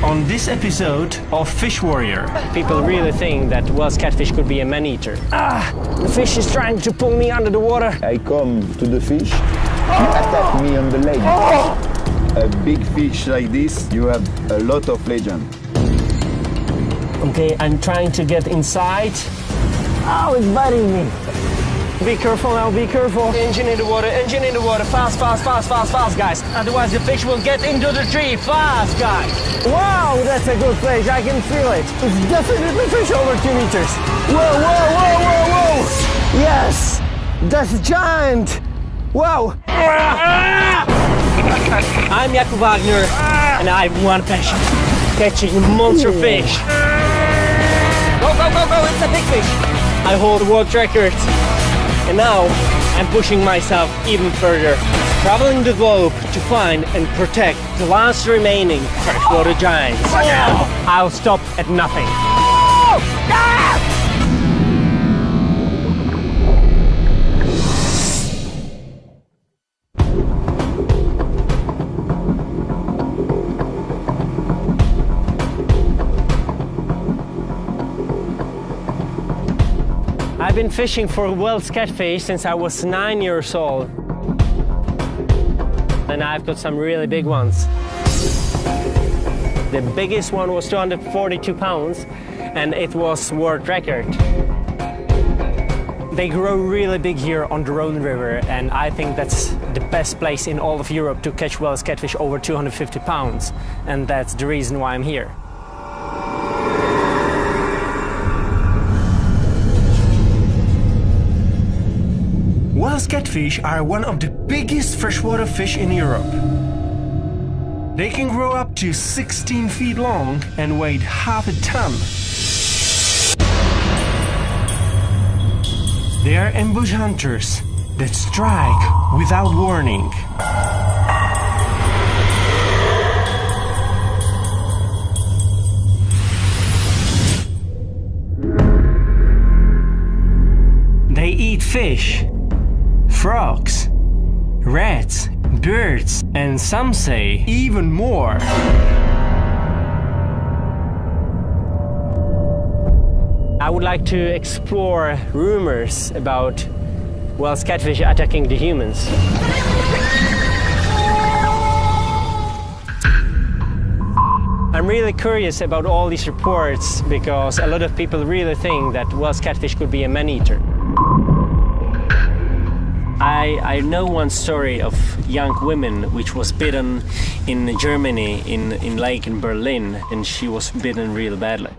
on this episode of Fish Warrior. People really think that Welsh catfish could be a man-eater. The fish is trying to pull me under the water. I come to the fish, he attack me on the leg. A big fish like this, you have a lot of legend. Okay, I'm trying to get inside. Oh, it's biting me. Be careful now, be careful. Engine in the water, fast, fast, fast, fast, fast, guys. Otherwise the fish will get into the tree, fast, guys. Wow, that's a good fish, I can feel it. It's definitely fish over 2 meters. Whoa, whoa, whoa, whoa, whoa. Yes, that's a giant. Wow. I'm Jakub Wagner, and I have one passion, catching monster fish. Go, go, go, go, it's a big fish. I hold the world record. And now, I'm pushing myself even further, traveling the globe to find and protect the last remaining freshwater giants. I'll stop at nothing. I've been fishing for Welsh catfish since I was 9 years old. And I've got some really big ones. The biggest one was 242 pounds and it was world record. They grow really big here on the Rhone River, and I think that's the best place in all of Europe to catch Welsh catfish over 250 pounds. And that's the reason why I'm here. Welsh catfish are one of the biggest freshwater fish in Europe. They can grow up to 16 feet long and weigh half a ton. They are ambush hunters that strike without warning. They eat fish, frogs, rats, birds, and some say even more. I would like to explore rumors about Welsh catfish attacking the humans. I'm really curious about all these reports because a lot of people really think that Welsh catfish could be a man-eater. I know one story of young women which was bitten in Germany, in lake in Berlin, and she was bitten real badly.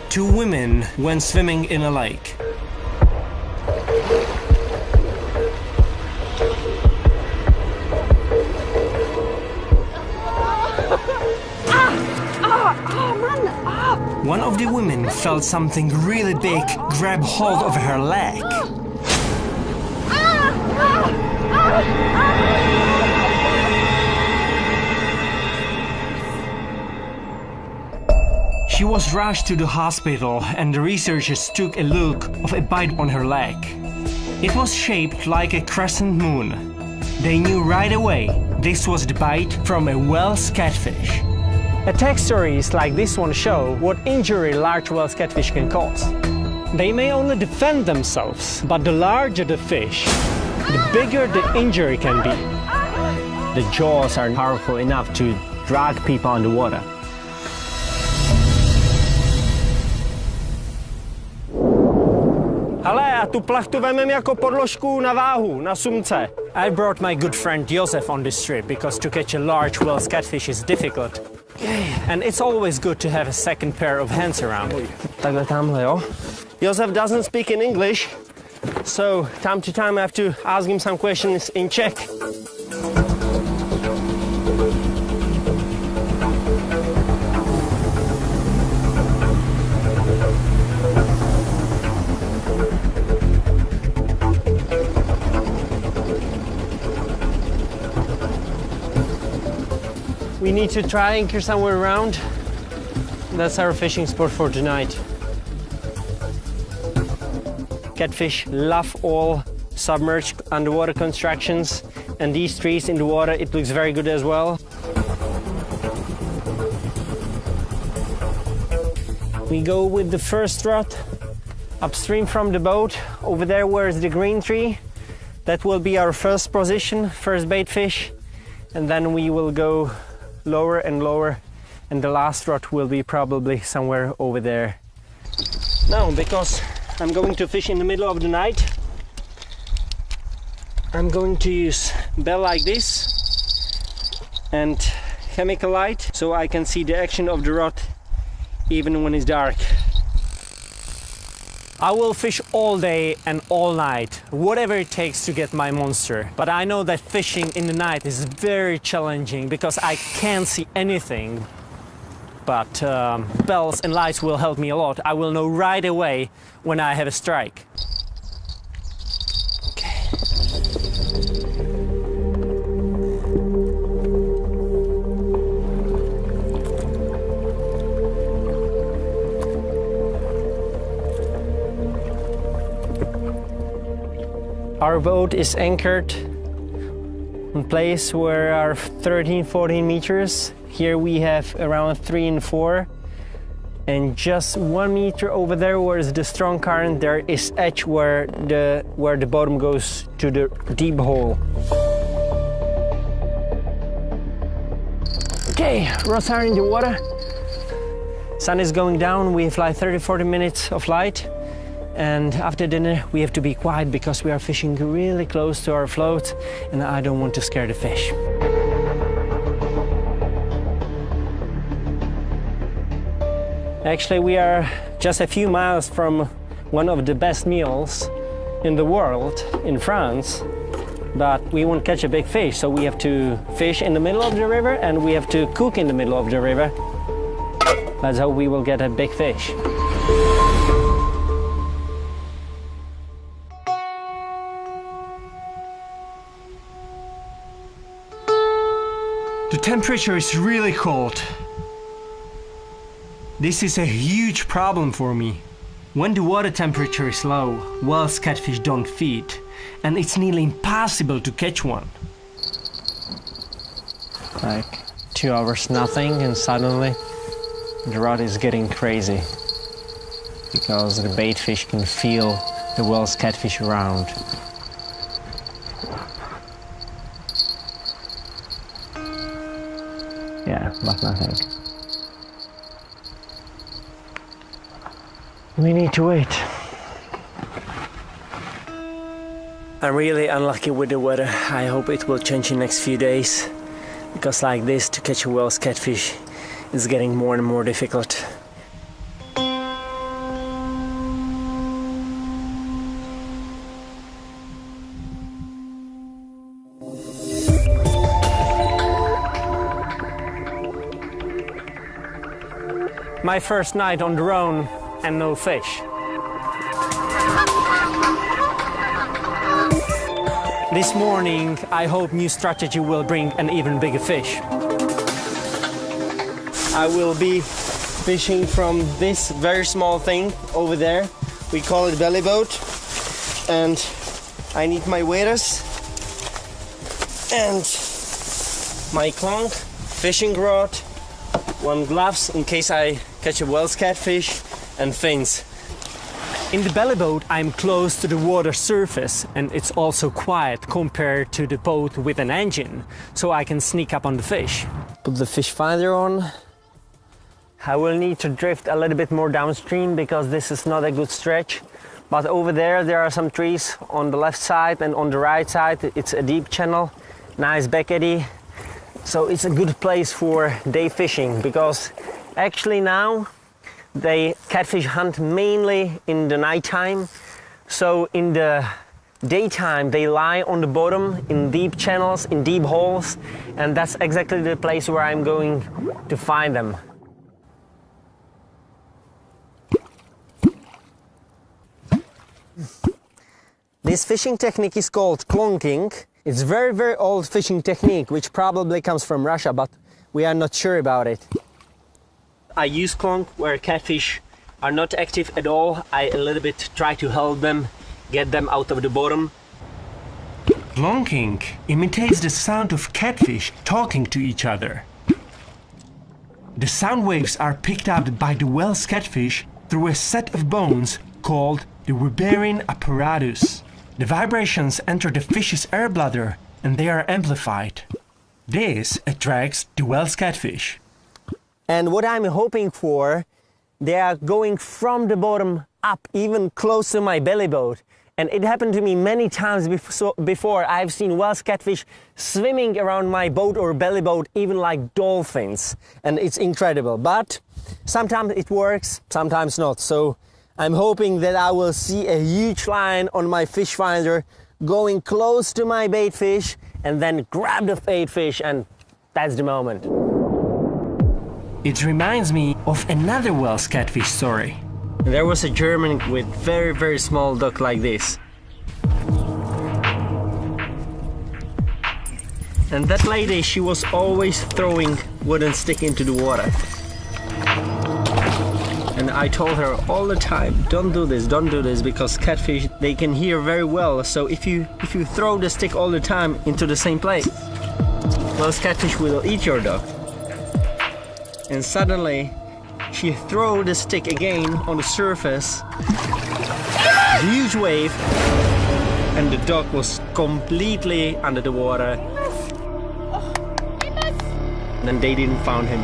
Two women went swimming in a lake. One of the women felt something really big grab hold of her leg. She was rushed to the hospital and the researchers took a look of a bite on her leg. It was shaped like a crescent moon. They knew right away this was the bite from a Welsh catfish. Attack stories like this one show what injury large Welsh catfish can cause. They may only defend themselves, but the larger the fish, the bigger the injury can be. The jaws are powerful enough to drag people underwater. Ale, a tu plachtu vemem jako podložku na váhu, na sumce. I brought my good friend Josef on this trip because to catch a large Welsh catfish is difficult. And it's always good to have a second pair of hands around. Takhle tamhle, jo? Josef doesn't speak in English, so time to time I have to ask him some questions in Czech. We need to try anchor somewhere around. That's our fishing spot for tonight. Catfish love all submerged underwater constructions, and these trees in the water, it looks very good as well. We go with the first rod upstream from the boat. Over there where is the green tree. That will be our first position, first bait fish. And then we will go lower and lower, and the last rod will be probably somewhere over there. Now, because I'm going to fish in the middle of the night, I'm going to use bell like this and chemical light so I can see the action of the rod even when it's dark. I will fish all day and all night, whatever it takes to get my monster. But I know that fishing in the night is very challenging because I can't see anything. But bells and lights will help me a lot. I will know right away when I have a strike. Our boat is anchored in place where are 13-14 meters. Here we have around 3 and 4. And just 1 meter over there where is the strong current, there is edge where the bottom goes to the deep hole. Okay, rods are in the water. Sun is going down, we have like 30-40 minutes of light. And after dinner we have to be quiet because we are fishing really close to our float and I don't want to scare the fish. Actually, we are just a few miles from one of the best meals in the world, in France, but we won't catch a big fish, so we have to fish in the middle of the river and we have to cook in the middle of the river. That's how we will get a big fish. The temperature is really cold. This is a huge problem for me. When the water temperature is low, Wells catfish don't feed, and it's nearly impossible to catch one. Like 2 hours nothing, and suddenly the rod is getting crazy because the bait fish can feel the Wells catfish around. Yeah, but nothing. We need to wait. I'm really unlucky with the weather. I hope it will change in the next few days, because like this to catch a Wells catfish is getting more and more difficult. My first night on the own and no fish. This morning, I hope new strategy will bring an even bigger fish. I will be fishing from this very small thing over there. We call it belly boat. And I need my waders and my clonk, fishing rod, 1 gloves in case I catch a Wells catfish, and fins. In the belly boat I'm close to the water surface and it's also quiet compared to the boat with an engine, so I can sneak up on the fish. Put the fish finder on. I will need to drift a little bit more downstream because this is not a good stretch. But over there are some trees on the left side, and on the right side it's a deep channel, nice back eddy. So it's a good place for day fishing, because actually now they catfish hunt mainly in the nighttime. So in the daytime they lie on the bottom in deep channels, in deep holes, and that's exactly the place where I'm going to find them. This fishing technique is called clonking. It's very, very old fishing technique, which probably comes from Russia, but we are not sure about it. I use clonk where catfish are not active at all. I a little bit try to help them, get them out of the bottom. Plonking imitates the sound of catfish talking to each other. The sound waves are picked up by the whale's catfish through a set of bones called the vibrating apparatus. The vibrations enter the fish's air bladder and they are amplified. This attracts the whale's catfish. And what I'm hoping for, they are going from the bottom up, even close to my belly boat. And it happened to me many times before. I've seen whale's catfish swimming around my boat or belly boat, even like dolphins. And it's incredible. But sometimes it works, sometimes not. So I'm hoping that I will see a huge line on my fish finder going close to my bait fish and then grab the bait fish, and that's the moment. It reminds me of another whale's catfish story. There was a German with very small duck like this. And that lady, she was always throwing wooden stick into the water. And I told her all the time, don't do this, because catfish, they can hear very well. So if you throw the stick all the time into the same place, well, catfish will eat your duck. And suddenly, she threw the stick again on the surface. Huge wave, and the dog was completely under the water. And they didn't find him.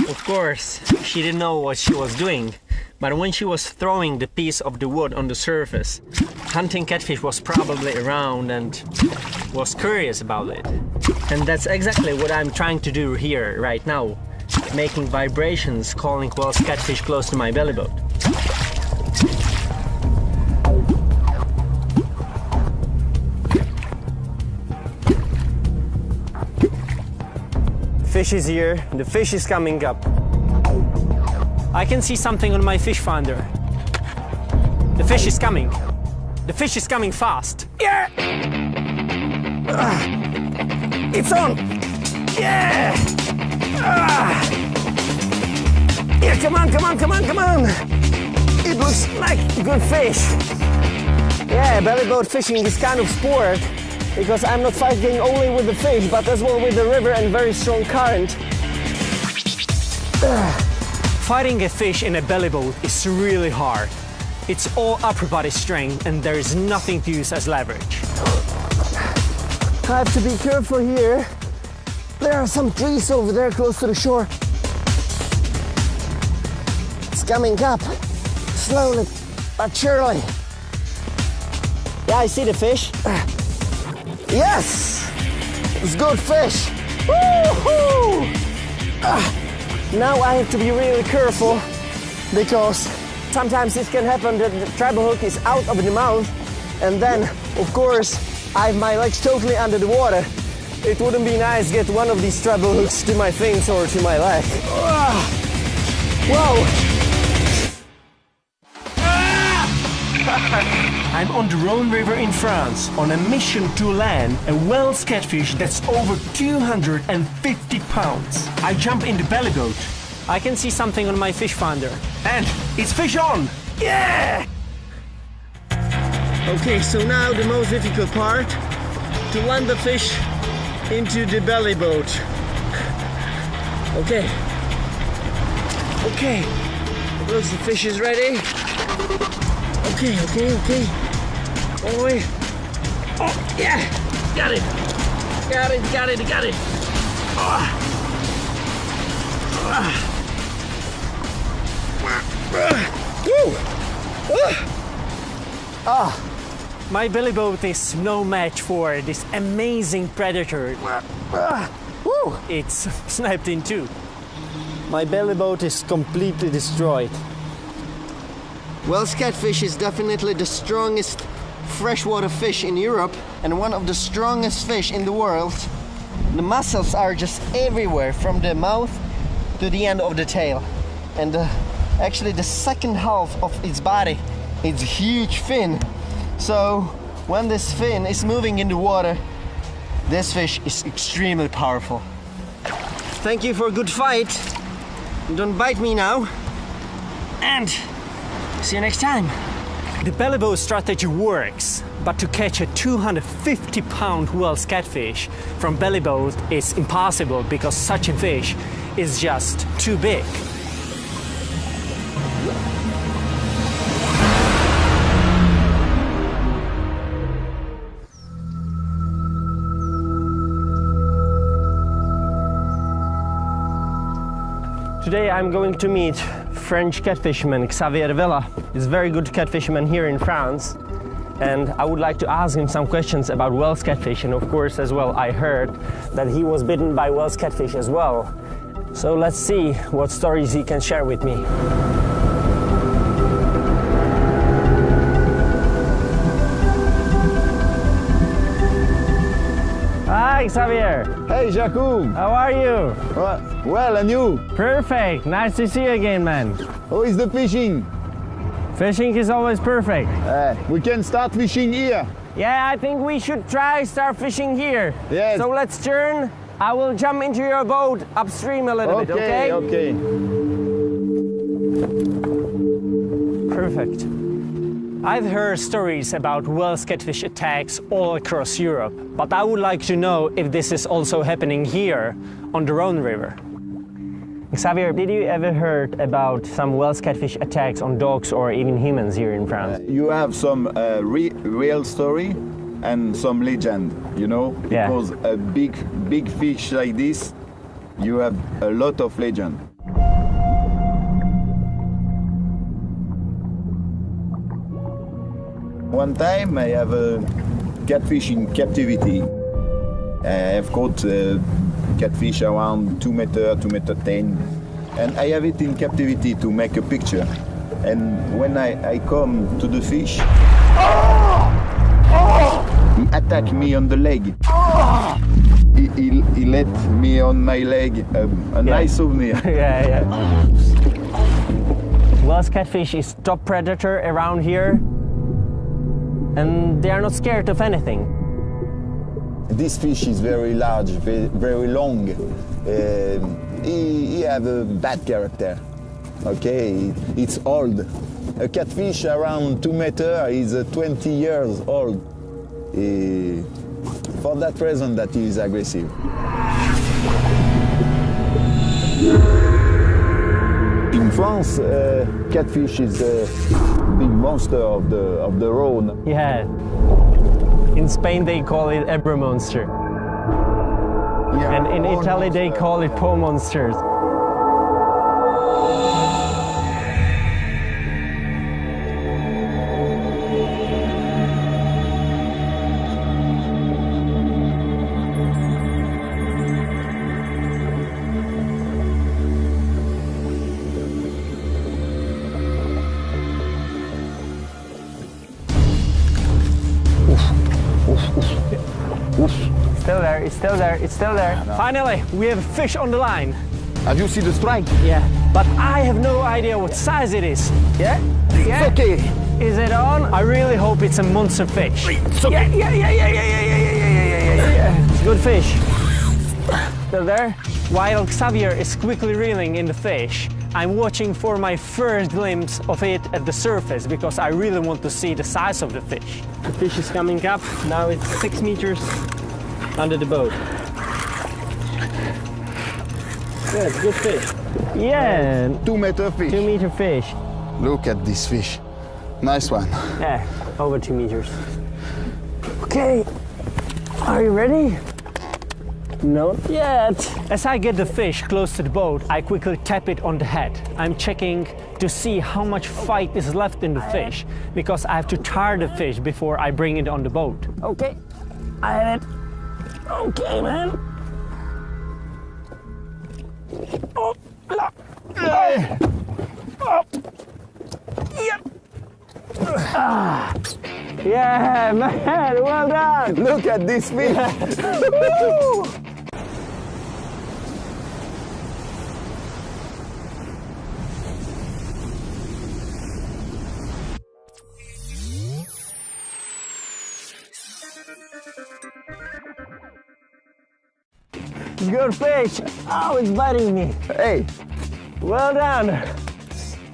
Of course, she didn't know what she was doing. But when she was throwing the piece of the wood on the surface, hunting catfish was probably around and was curious about it. And that's exactly what I'm trying to do here right now, making vibrations, calling whale's catfish close to my belly boat. Fish is here, the fish is coming up. I can see something on my fish finder. The fish is coming. The fish is coming fast. Yeah! It's on! Yeah! Yeah, come on! It looks like a good fish. Yeah, belly boat fishing is kind of sport, because I'm not fighting only with the fish, but as well with the river and very strong current. Fighting a fish in a belly boat is really hard. It's all upper body strength and there is nothing to use as leverage. I have to be careful here. There are some trees over there close to the shore. It's coming up, slowly but surely. Yeah, I see the fish. Yes! It's good fish. Woo-hoo! Now I have to be really careful, because sometimes it can happen that the treble hook is out of the mouth, and then, of course, I have my legs totally under the water. It wouldn't be nice to get one of these treble hooks to my fins or to my leg. Whoa! I'm on the Rhone River in France on a mission to land a whale's catfish that's over 250 pounds. I jump in the belly boat. I can see something on my fish finder. And it's fish on! Yeah! Okay, so now the most difficult part, to land the fish into the belly boat. Okay. Looks the fish is ready. Okay. All the way. Oh, yeah! Got it! My belly boat is no match for this amazing predator. It's snapped in two. My belly boat is completely destroyed. Whale's catfish is definitely the strongest freshwater fish in Europe and one of the strongest fish in the world. The muscles are just everywhere from the mouth to the end of the tail. And actually the second half of its body, it's huge fin. So when this fin is moving in the water, this fish is extremely powerful. thank you for a good fight. Don't bite me now. And see you next time. The belly bow strategy works, but to catch a 250-pound Welsh catfish from belly bow is impossible because such a fish is just too big. Today I'm going to meet French catfisherman Xavier Vela. He's a very good catfisherman here in France. And I would like to ask him some questions about Welsh catfish. And of course, as well, I heard that he was bitten by Welsh catfish as well. So let's see what stories he can share with me. Hi, Xavier. Hey, Jakub. How are you? Well, and you? Perfect. Nice to see you again, man. How is the fishing? Fishing is always perfect. We can start fishing here. Yeah, I think we should start fishing here. Yes. So let's turn. I will jump into your boat upstream a little bit, okay? Okay. Perfect. I've heard stories about Welsh catfish attacks all across Europe, but I would like to know if this is also happening here on the Rhone River. Xavier, did you ever heard about some Welsh catfish attacks on dogs or even humans here in France? You have some real story and some legend, you know? Yeah. Because a big fish like this, you have a lot of legend. One time I have a catfish in captivity. I've caught catfish around 2 meter, 2 meter 10. And I have it in captivity to make a picture. And when I come to the fish, he attacked me on the leg. He let me on my leg a nice souvenir. Yeah. Welsh catfish is top predator around here. And they are not scared of anything. This fish is very large, very long. He have a bad character. Okay, it's old. A catfish around 2 meters is 20 years old. For that reason that he is aggressive. In France, catfish is a big monster of the Rhone. Yeah. In Spain they call it Ebro monster. Yeah, And in Italy they call it Po monsters. It's still there. Finally, we have a fish on the line. Have you seen the strike? Yeah. But I have no idea what size it is. Yeah? It's okay. Is it on? I really hope it's a monster fish. It's okay. Yeah. It's good fish. Still there? While Xavier is quickly reeling in the fish, I'm watching for my first glimpse of it at the surface because I really want to see the size of the fish. The fish is coming up. Now it's 6 meters under the boat. Yeah, it's a good fish. Yeah, 2 meter fish. 2 meter fish. Look at this fish. Nice one. Yeah, over 2 meters. Okay, are you ready? Not yet. As I get the fish close to the boat, I quickly tap it on the head. I'm checking to see how much fight is left in the fish because I have to tire the fish before I bring it on the boat. Okay, I had it. Okay, man. Oh, la. Oh. Yep. Ah. Yeah, man, well done. Look at this fish. Good fish. Oh, it's biting me. Hey! Well done.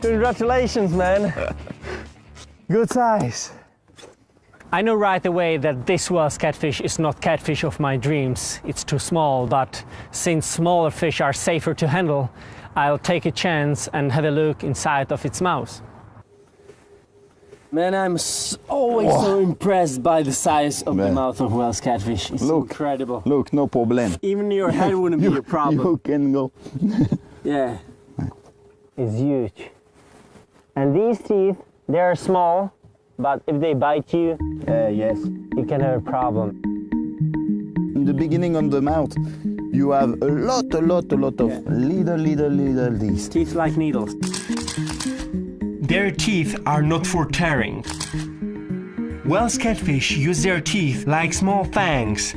Congratulations, man. Good size. I know right away that this Welsh catfish is not catfish of my dreams. It's too small, but since smaller fish are safer to handle, I'll take a chance and have a look inside of its mouth. Man, I'm always so impressed by the size of the mouth of Welsh catfish. It's incredible. Look, no problem. Even your head wouldn't be a problem. You can go. Yeah. It's huge. And these teeth, they are small, but if they bite you, Yes. you can have a problem. In the beginning of the mouth, you have a lot of little these. Teeth like needles. Their teeth are not for tearing. Welsh catfish use their teeth like small fangs.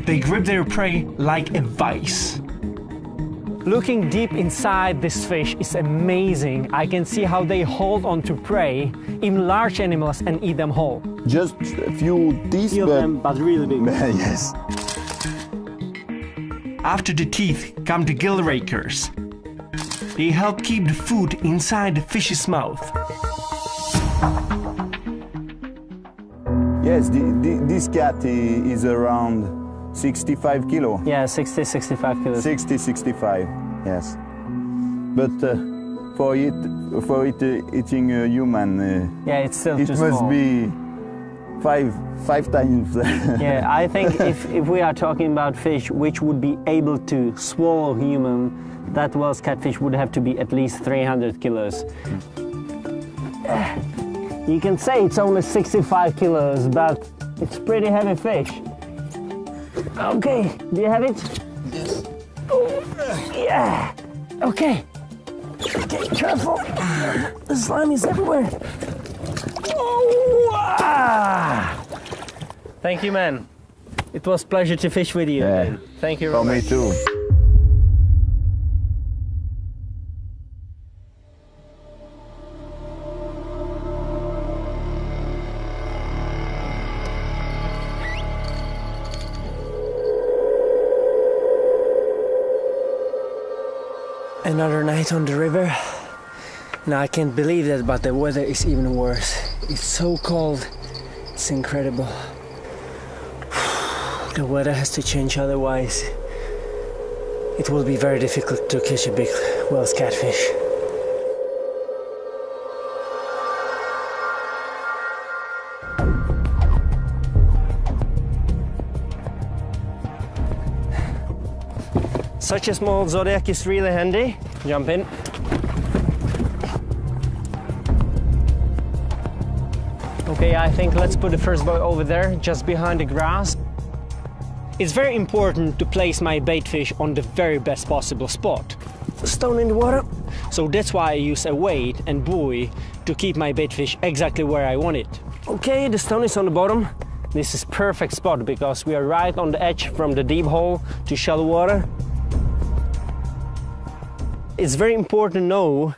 They grip their prey like a vice. Looking deep inside this fish is amazing. I can see how they hold on to prey, even large animals, and eat them whole. Just a few teeth, but really big. Yes. After the teeth come the gill rakers. They help keep the food inside the fish's mouth. Yes, this cat is around 65 kilo. Yeah, 60, 65 kilos. 60, 65, yes. But for it eating a human, Yeah, it's still it too must small. be five times. Yeah, I think if we are talking about fish which would be able to swallow human, that Welsh catfish would have to be at least 300 kilos. You can say it's only 65 kilos, but it's pretty heavy fish. Okay, do you have it? Yes. Oh, yeah. Okay. Okay, careful. The slime is everywhere. Oh, ah. Thank you, man. It was a pleasure to fish with you. Yeah. Thank you very For me much. too. Another night on the river. Now I can't believe that, but the weather is even worse. It's so cold. It's incredible. The weather has to change, otherwise it will be very difficult to catch a big Welsh catfish. Such a small Zodiac is really handy. Jump in. Okay, I think let's put the first boy over there, just behind the grass. It's very important to place my bait fish on the very best possible spot. Stone in the water. So that's why I use a weight and buoy to keep my bait fish exactly where I want it. Okay, the stone is on the bottom. This is perfect spot because we are right on the edge from the deep hole to shallow water. It's very important to know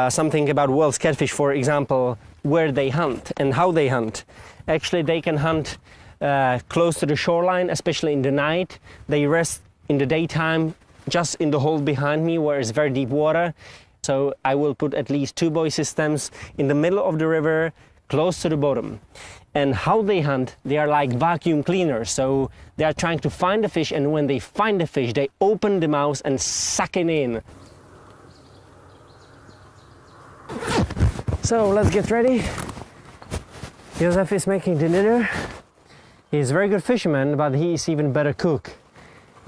something about Welsh catfish, for example, where they hunt and how they hunt. Actually, they can hunt close to the shoreline, especially in the night. They rest in the daytime just in the hole behind me where it's very deep water. So I will put at least 2 buoy systems in the middle of the river, close to the bottom. And how they hunt, they are like vacuum cleaners. So they are trying to find the fish, and when they find the fish, they open the mouth and suck it in. So let's get ready. Josef is making the dinner. He's a very good fisherman, but he's even better cook.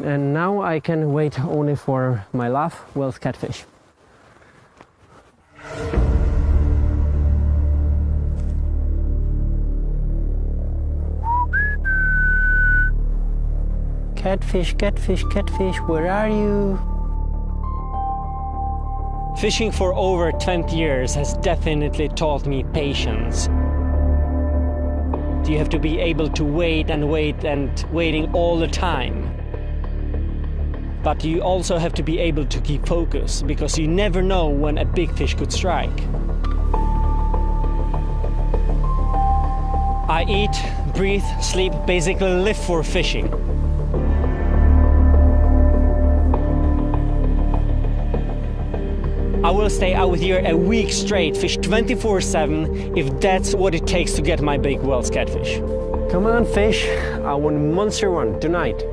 And now I can wait only for my love, Welsh catfish. Catfish, catfish, catfish, where are you? Fishing for over 20 years has definitely taught me patience. You have to be able to wait and wait and waiting all the time. But you also have to be able to keep focus, because you never know when a big fish could strike. I eat, breathe, sleep, basically live for fishing. will stay out here a week straight, fish 24/7, if that's what it takes to get my big Wells catfish. Come on, fish. I want a monster one tonight.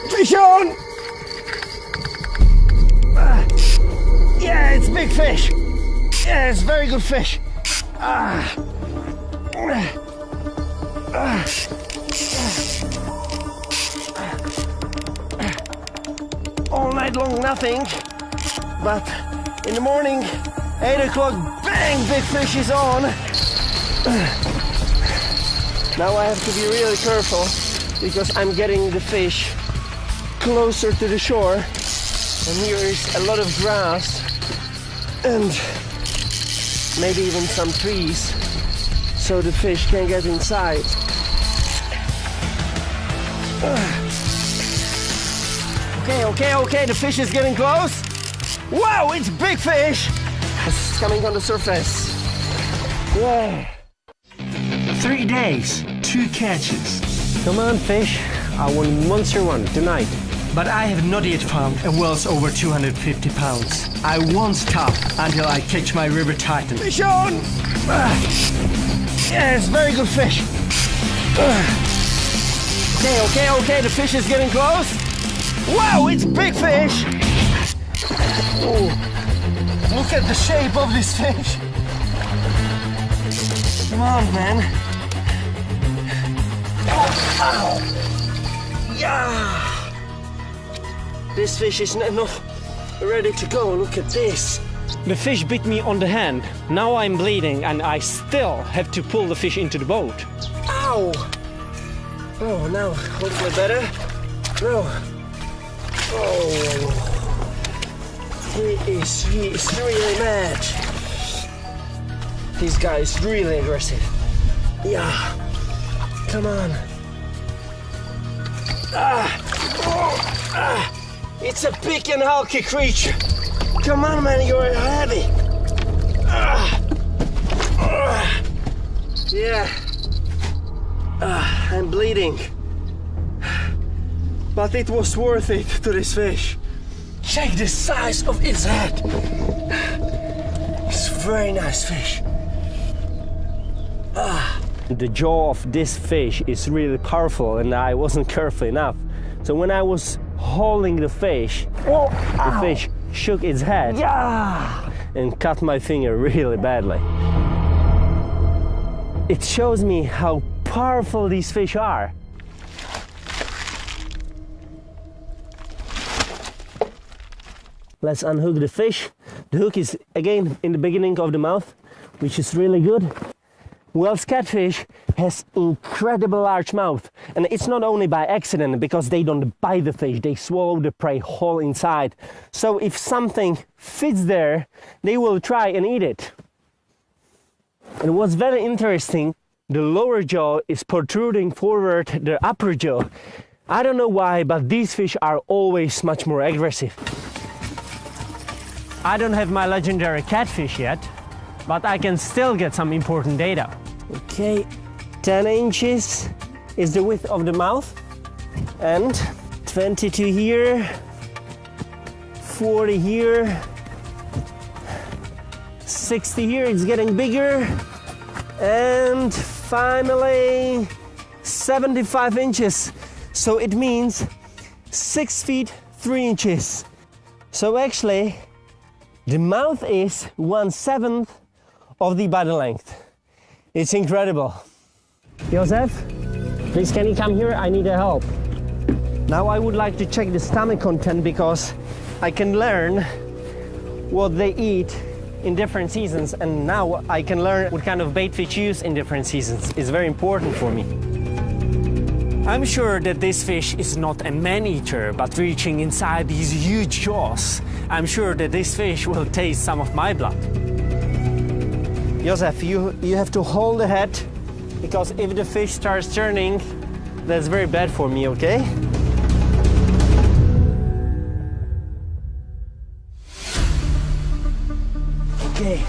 Fish on! Yeah, it's big fish. Yeah, it's very good fish. All night long, nothing. But in the morning, 8 o'clock, bang, big fish is on. Now I have to be really careful because I'm getting the fish closer to the shore, and here is a lot of grass and maybe even some trees, so the fish can get inside. Okay, the fish is getting close. Wow, it's big fish! It's coming on the surface. Yeah. 3 days, 2 catches. Come on, fish. I want a monster one tonight. But I have not yet found a Wells over 250 pounds. I won't stop until I catch my river titan. Fish on! Yeah, it's very good fish. Okay, the fish is getting close. Wow, it's big fish! Oh, look at the shape of this fish. Come on, man. Oh, yeah! This fish is not ready to go. Look at this. The fish bit me on the hand. Now I'm bleeding and I still have to pull the fish into the boat. Ow! Oh, now hopefully better. No. Oh. He is really mad. This guy is really aggressive. Yeah. Come on. It's a big and hulky creature. Come on, man, you're heavy. Yeah. I'm bleeding. But it was worth it to this fish. Check the size of its head. It's a very nice fish. The jaw of this fish is really powerful and I wasn't careful enough. So when I was holding the fish shook its head and cut my finger really badly. It shows me how powerful these fish are. Let's unhook the fish. The hook is again in the beginning of the mouth, which is really good. Wells catfish has incredible large mouth, and it's not only by accident because they don't bite the fish, they swallow the prey whole inside. So if something fits there, they will try and eat it. And what's very interesting, the lower jaw is protruding forward the upper jaw. I don't know why, but these fish are always much more aggressive. I don't have my legendary catfish yet, but I can still get some important data. Okay, 10 inches is the width of the mouth, and 22 here, 40 here, 60 here, it's getting bigger, and finally 75 inches. So it means 6 feet 3 inches. So actually, the mouth is 1/7 of the body length. It's incredible. Josef, please can you come here? I need help. Now I would like to check the stomach content because I can learn what they eat in different seasons, and now I can learn what kind of bait fish use in different seasons. It's very important for me. I'm sure that this fish is not a man-eater, but reaching inside these huge jaws, I'm sure that this fish will taste some of my blood. Josef, you have to hold the head, because if the fish starts turning, that's very bad for me, okay? Okay,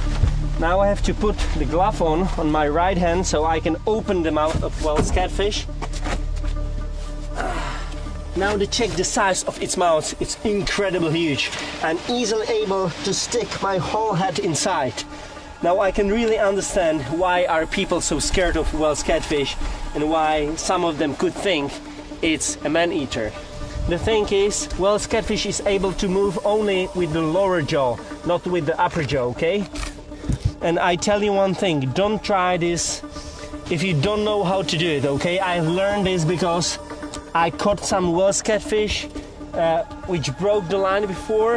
now I have to put the glove on my right hand so I can open the mouth of Wells catfish. Now to check the size of its mouth, it's incredibly huge. I'm easily able to stick my whole head inside. Now I can really understand why are people so scared of Wells catfish and why some of them could think it's a man-eater. The thing is, Wells catfish is able to move only with the lower jaw, not with the upper jaw, okay? And I tell you one thing, don't try this if you don't know how to do it, okay? I learned this because I caught some Wells catfish which broke the line before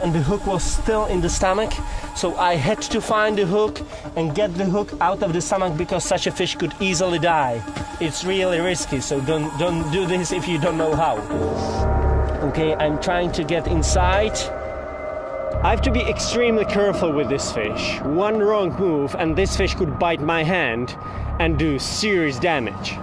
and the hook was still in the stomach. So I had to find the hook and get the hook out of the stomach because such a fish could easily die. It's really risky, so don't do this if you don't know how. Okay, I'm trying to get inside. I have to be extremely careful with this fish. One wrong move and this fish could bite my hand and do serious damage.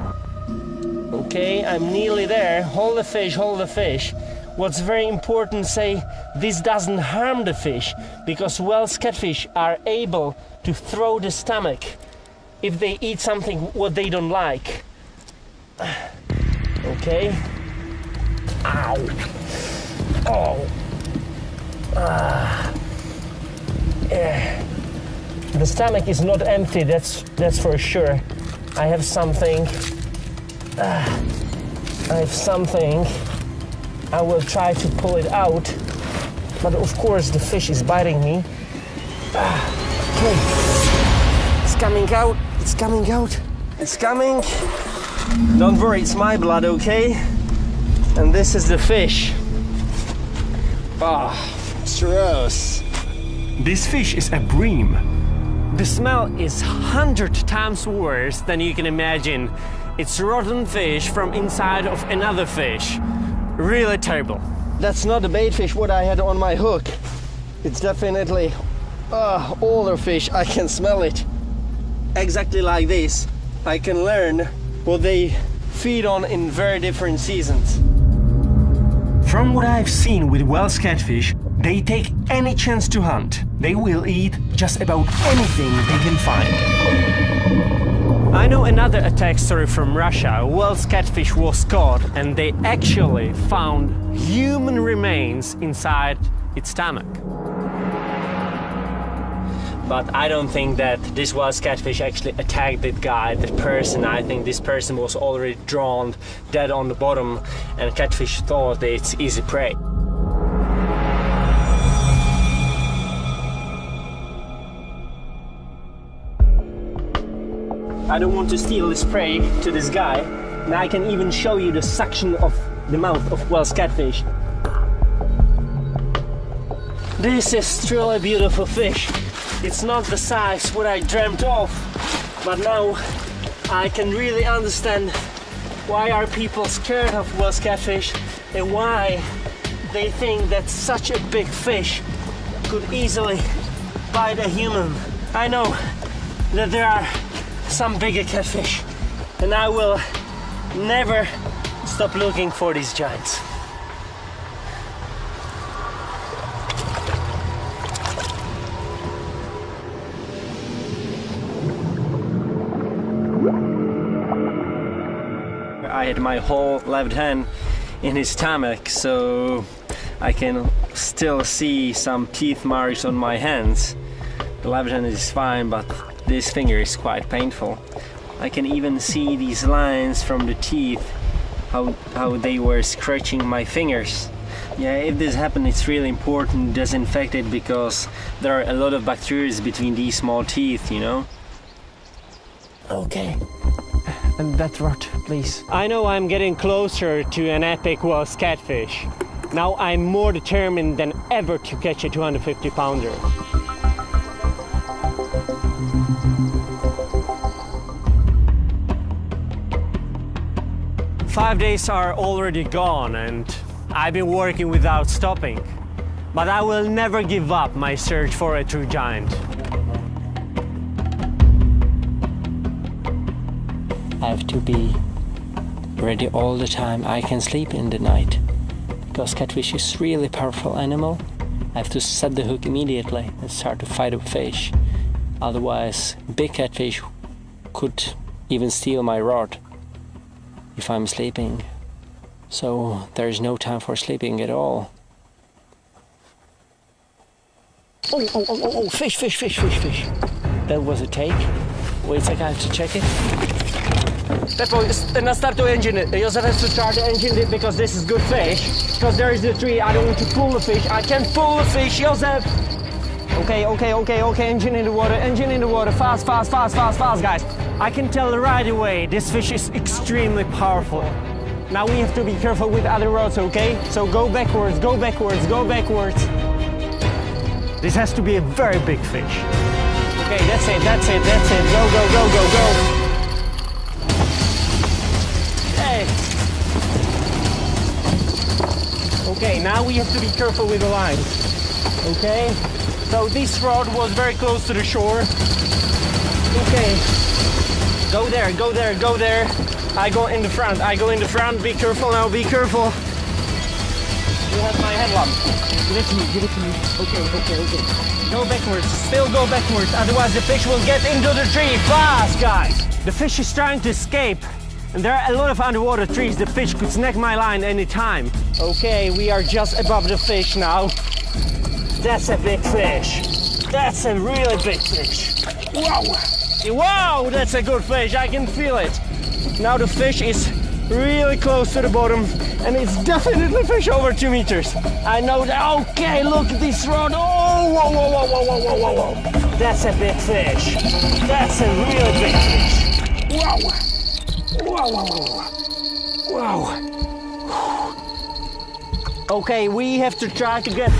Okay, I'm nearly there. Hold the fish, hold the fish. What's very important, say, this doesn't harm the fish, because Wells catfish are able to throw the stomach if they eat something what they don't like. Okay. Ow. Oh. Yeah. The stomach is not empty, that's for sure. I have something. I will try to pull it out, but of course the fish is biting me. Okay, it's coming out, it's coming out, it's coming. Don't worry, it's my blood, okay? And this is the fish. It's gross. This fish is a bream. The smell is 100 times worse than you can imagine. It's rotten fish from inside of another fish. Really terrible. That's not the bait fish what I had on my hook. It's definitely older fish. I can smell it. Exactly like this. I can learn what they feed on in very different seasons. From what I've seen with Wells catfish, they take any chance to hunt. They will eat just about anything they can find. I know another attack story from Russia. Wells catfish was caught and they actually found human remains inside its stomach. But I don't think that this Wells catfish actually attacked the guy, the person. I think this person was already drowned, dead on the bottom, and catfish thought that it's easy prey. I don't want to steal this prey to this guy, and I can even show you the suction of the mouth of Wells catfish. This is truly a beautiful fish. It's not the size what I dreamt of, but now I can really understand why are people scared of Wells catfish and why they think that such a big fish could easily bite a human. I know that there are some bigger catfish, and I will never stop looking for these giants. I had my whole left hand in his stomach, so I can still see some teeth marks on my hands. The left hand is fine, but this finger is quite painful. I can even see these lines from the teeth, how they were scratching my fingers. Yeah, if this happened, it's really important to disinfect it because there are a lot of bacteria between these small teeth, you know? Okay. And that rod, please. I know I'm getting closer to an epic Wells catfish. Now I'm more determined than ever to catch a 250-pounder. 5 days are already gone and I've been working without stopping. But I will never give up my search for a true giant. I have to be ready all the time. I can sleep in the night because catfish is really powerful animal. I have to set the hook immediately and start to fight a fish. Otherwise, big catfish could even steal my rod if I'm sleeping. So there is no time for sleeping at all. Oh, fish. That was a take. Wait a second, I have to check it. Peppo, start the engine. Josef has to start the engine because this is good fish. Because there is the tree, I don't want to pull the fish. I can't pull the fish, Josef! Okay, engine in the water, fast, guys. I can tell right away, this fish is extremely powerful. Now we have to be careful with other rods, okay? So go backwards. This has to be a very big fish. Okay, that's it. Go. Hey. Okay, now we have to be careful with the lines. Okay? So this rod was very close to the shore. Okay. Go there. I go in the front. Be careful now, You have my headlamp. Give it to me. Okay. Go backwards. Still go backwards. Otherwise the fish will get into the tree. Fast, guys. The fish is trying to escape. And there are a lot of underwater trees. The fish could snag my line anytime. Okay, we are just above the fish now. That's a big fish. That's a really big fish. Wow, that's a good fish. I can feel it. Now the fish is really close to the bottom and it's definitely fish over 2 meters. I know that. Okay, look at this rod. Oh, whoa. That's a big fish. That's a really big fish. Wow. Okay, we have to try to get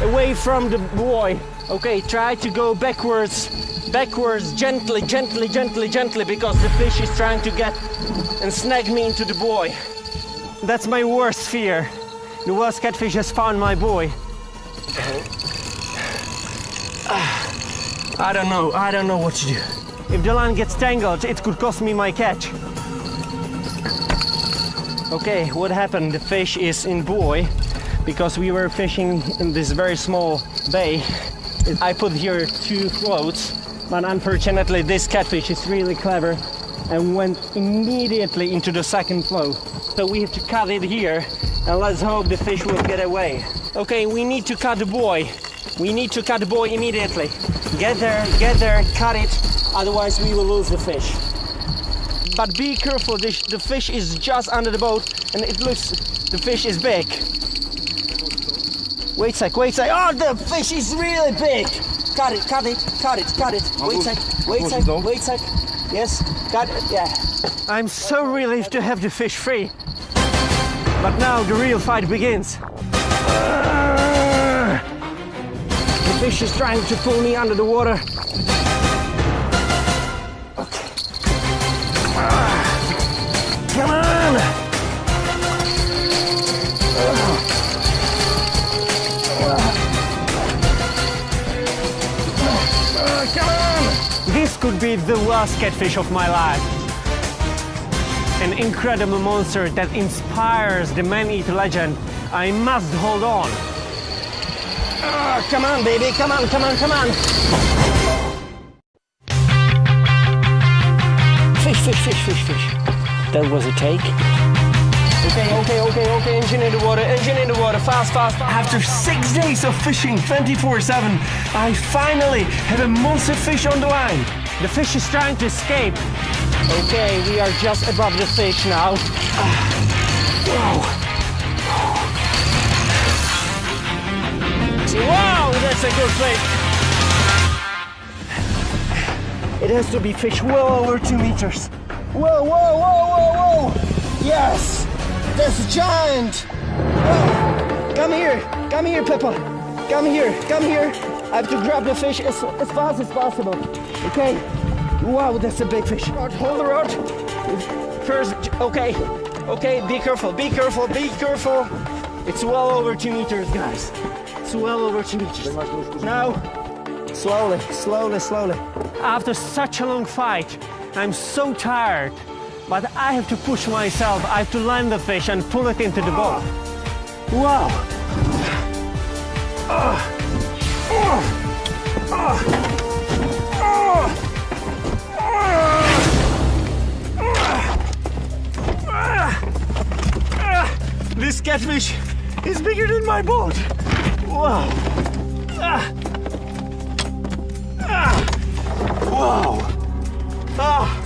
away from the buoy. Okay, try to go backwards, gently, because the fish is trying to get and snag me into the buoy. That's my worst fear. The worst catfish has found my buoy. I don't know what to do. If the line gets tangled, it could cost me my catch. Okay, what happened? The fish is in buoy because we were fishing in this very small bay. I put here 2 floats, but unfortunately this catfish is really clever and went immediately into the second float. So we have to cut it here and let's hope the fish will get away. Okay, we need to cut the buoy. We need to cut the buoy immediately. Get there, cut it, otherwise we will lose the fish. But be careful, the fish is just under the boat and it looks, the fish is big. Wait a sec. Oh, the fish is really big. Cut it. Wait a sec. Yes, cut it, yeah. I'm so relieved to have the fish free. But now the real fight begins. The fish is trying to pull me under the water. Come on! Come on! This could be the worst catfish of my life. An incredible monster that inspires the man-eater legend. I must hold on. Come on, baby, come on. Fish. That was a take. Okay, engine in the water, fast. After 6 days of fishing 24/7, I finally have a monster fish on the line. The fish is trying to escape. Okay, we are just above the fish now. Wow, that's a good fish. It has to be fish well over 2 meters. Whoa! Yes! That's a giant! Whoa. Come here, Peppa. Come here. I have to grab the fish as fast as possible. Okay. Wow, that's a big fish. Hold the rod. First, okay. Okay, be careful, be careful, be careful. It's well over 2 meters, guys. It's well over 2 meters. Now, slowly, slowly, slowly. After such a long fight, I'm so tired, but I have to push myself. I have to land the fish and pull it into the boat. Wow. This catfish is bigger than my boat. Wow. Wow.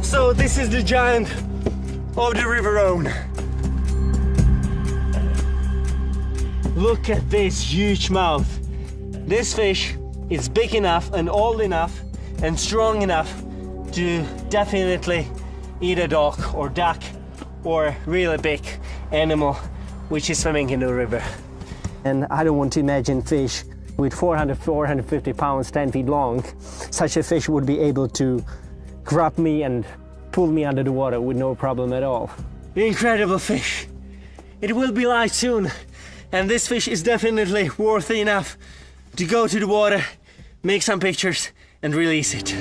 So this is the giant of the River Rhone. Look at this huge mouth. This fish is big enough and old enough and strong enough to definitely eat a dog or duck or really big animal which is swimming in the river. And I don't want to imagine fish with 450 pounds, 10 feet long. Such a fish would be able to grab me and pull me under the water with no problem at all. Incredible fish. It will be light soon, and this fish is definitely worthy enough to go to the water, make some pictures and release it.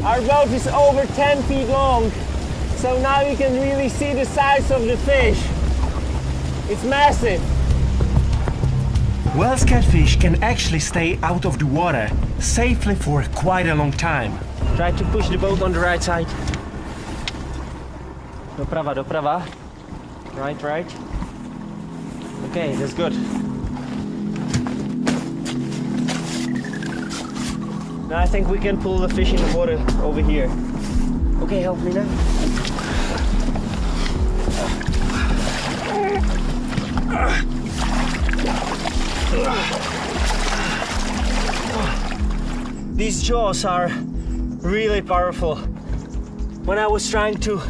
Our boat is over 10 feet long, so now you can really see the size of the fish. It's massive. Wells catfish can actually stay out of the water safely for quite a long time. Try to push the boat on the right side. Doprava, doprava. Right, right. Okay, that's good. Now I think we can pull the fish in the water over here. Okay, help me now. These jaws are really powerful. When I was trying to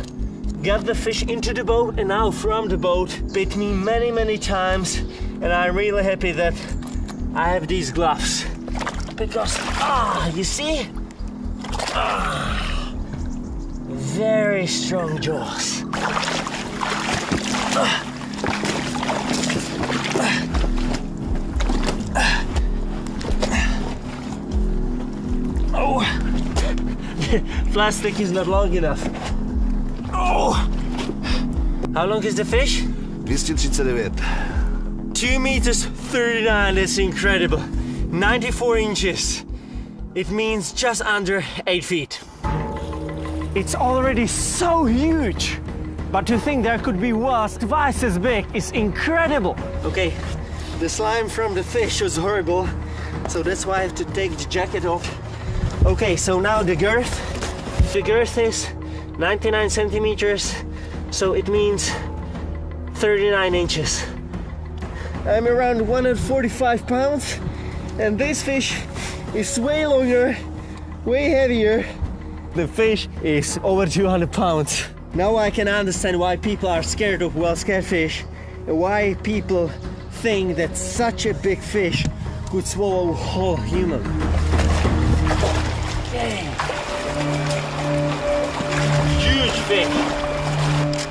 get the fish into the boat and now from the boat, bit me many times, and I'm really happy that I have these gloves. Because, you see? Very strong jaws. Plastic is not long enough. How long is the fish? 239. 2 meters 39, that's incredible. 94 inches. It means just under 8 feet. It's already so huge. But to think there could be whales twice as big is incredible. Okay, the slime from the fish was horrible, so that's why I have to take the jacket off. Okay, so now the girth. The girth is 99 centimeters, so it means 39 inches. I'm around 145 pounds, and this fish is way longer, way heavier. The fish is over 200 pounds. Now I can understand why people are scared of Wells catfish and why people think that such a big fish could swallow a whole human. Okay. Huge fish.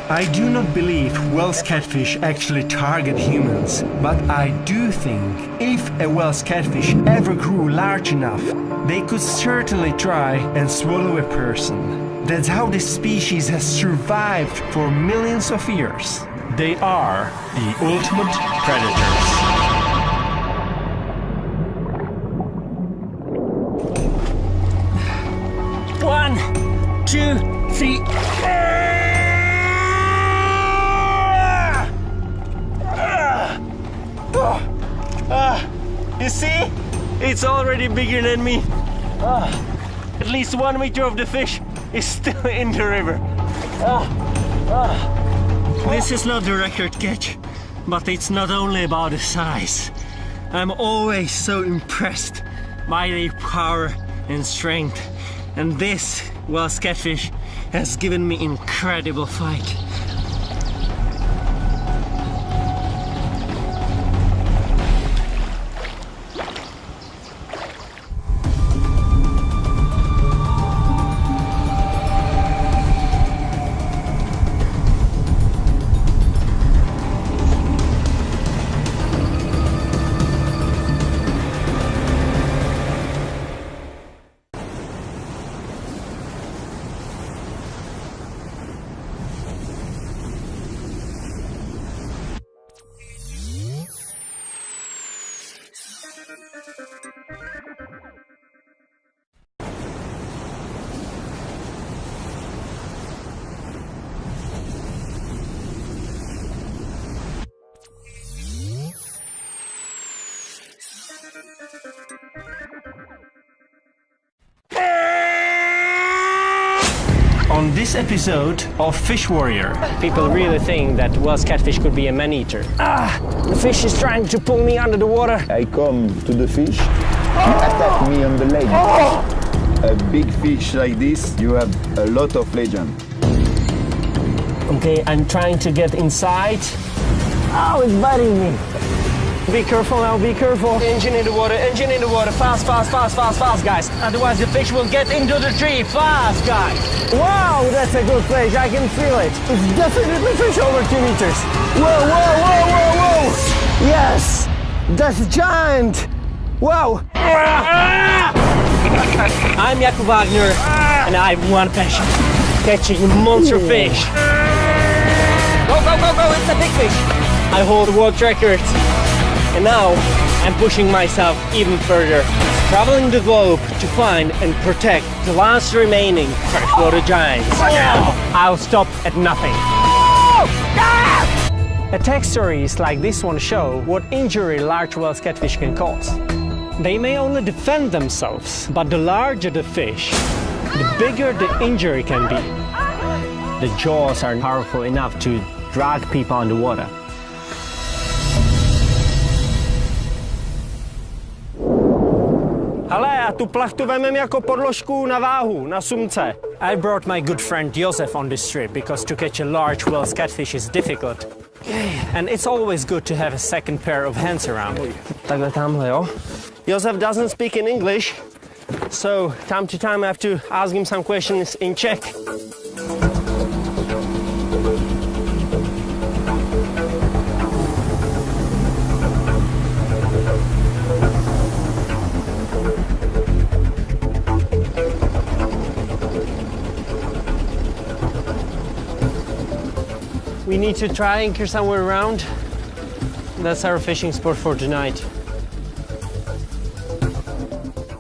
I do not believe Wells catfish actually target humans, but I do think if a Wells catfish ever grew large enough, they could certainly try and swallow a person. That's how this species has survived for millions of years. They are the ultimate predators. One, two, three. You see? It's already bigger than me. At least 1 meter of the fish is still in the river. This is not the record catch, but it's not only about the size. I'm always so impressed by their power and strength, and this Wells catfish has given me incredible fight. on this episode of Fish Warrior. People really think that Welsh catfish could be a man-eater. The fish is trying to pull me under the water. I come to the fish, he attack me on the leg. A big fish like this, you have a lot of legend. Okay, I'm trying to get inside. Oh, it's biting me. Be careful now, be careful. Engine in the water, fast, fast, fast, fast, fast, guys. Otherwise the fish will get into the tree, fast, guys. Wow, that's a good fish, I can feel it. It's definitely fish over 2 meters. Whoa, whoa, whoa, whoa, whoa. Yes, that's a giant. Wow. I'm Jakub Wagner, and I have one passion, catching a monster fish. Go, go, go, go, it's a big fish. I hold the world record. And now I'm pushing myself even further, traveling the globe to find and protect the last remaining freshwater giants. I'll stop at nothing. Attack stories like this one show what injury large Welsh catfish can cause. They may only defend themselves, but the larger the fish, the bigger the injury can be. The jaws are powerful enough to drag people underwater. Ale já tu plachtu vemem jako podložku na váhu, na sumce. I brought my good friend Josef on this trip because to catch a large Welsh catfish is difficult. And it's always good to have a second pair of hands around. Takhle tamhle, jo? Josef doesn't speak in English, so time to time I have to ask him some questions in Czech. We need to try anchor somewhere around. That's our fishing spot for tonight.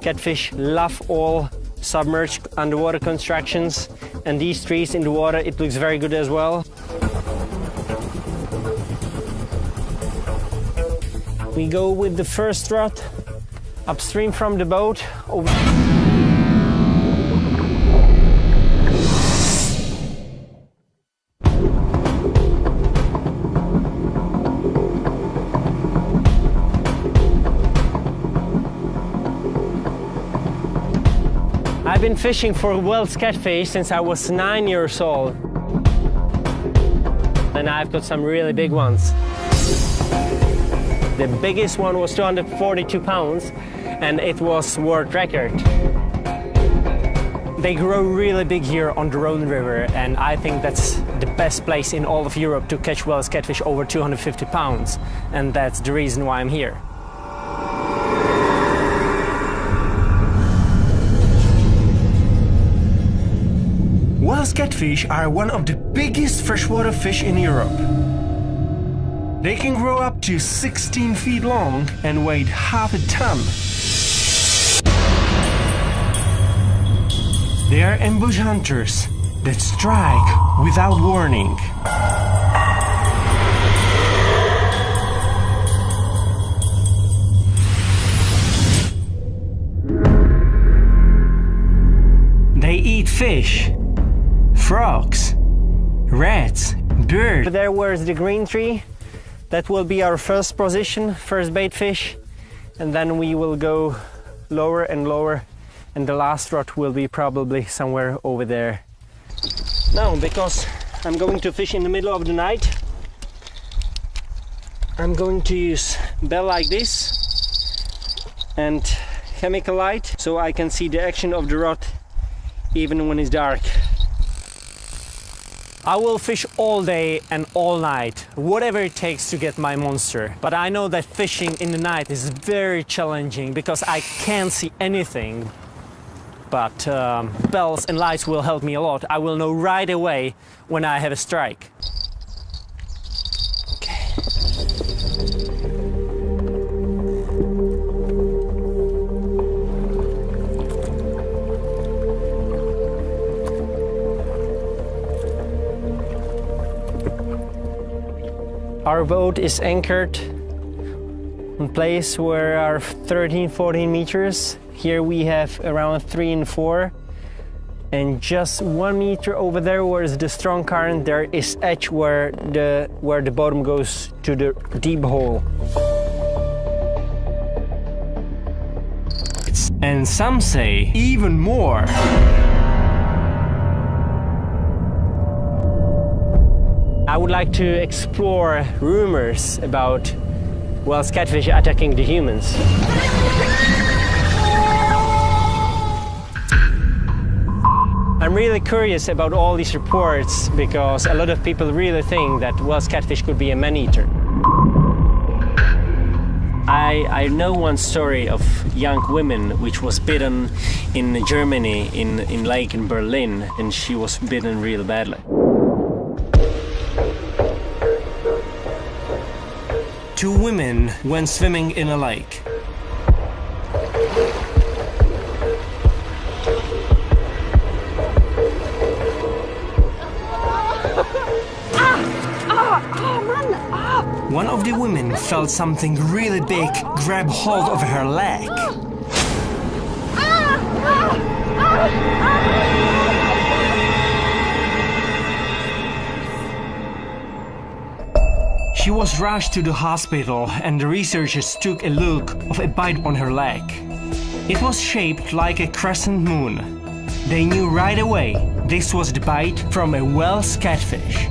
Catfish love all submerged underwater constructions, and these trees in the water, it looks very good as well. We go with the first rod upstream from the boat. I've been fishing for Welsh catfish since I was 9 years old. And I've got some really big ones. The biggest one was 242 pounds and it was world record. They grow really big here on the Rhone River, and I think that's the best place in all of Europe to catch Welsh catfish over 250 pounds. And that's the reason why I'm here. Welsh catfish are one of the biggest freshwater fish in Europe. They can grow up to 16 feet long and weigh half a ton. They are ambush hunters that strike without warning. They eat fish, frogs, rats, birds. There where's the green tree. That will be our first position, first bait fish, and then we will go lower and lower, and the last rod will be probably somewhere over there. Now, because I'm going to fish in the middle of the night, I'm going to use bell like this and chemical light so I can see the action of the rod even when it's dark. I will fish all day and all night, whatever it takes to get my monster. But I know that fishing in the night is very challenging because I can't see anything. But bells and lights will help me a lot. I will know right away when I have a strike. Our boat is anchored in place where are 13-14 meters. Here we have around 3 and 4. And just 1 meter over there, where is the strong current, there is edge where the bottom goes to the deep hole. And some say even more. I would like to explore rumors about Welsh catfish attacking the humans. I'm really curious about all these reports because a lot of people really think that Welsh catfish could be a man-eater. I know one story of young women which was bitten in Germany in lake in Berlin, and she was bitten real badly. Two women went swimming in a lake. One of the women felt something really big grab hold of her leg. She was rushed to the hospital and the researchers took a look of a bite on her leg. It was shaped like a crescent moon. They knew right away this was the bite from a Welsh catfish.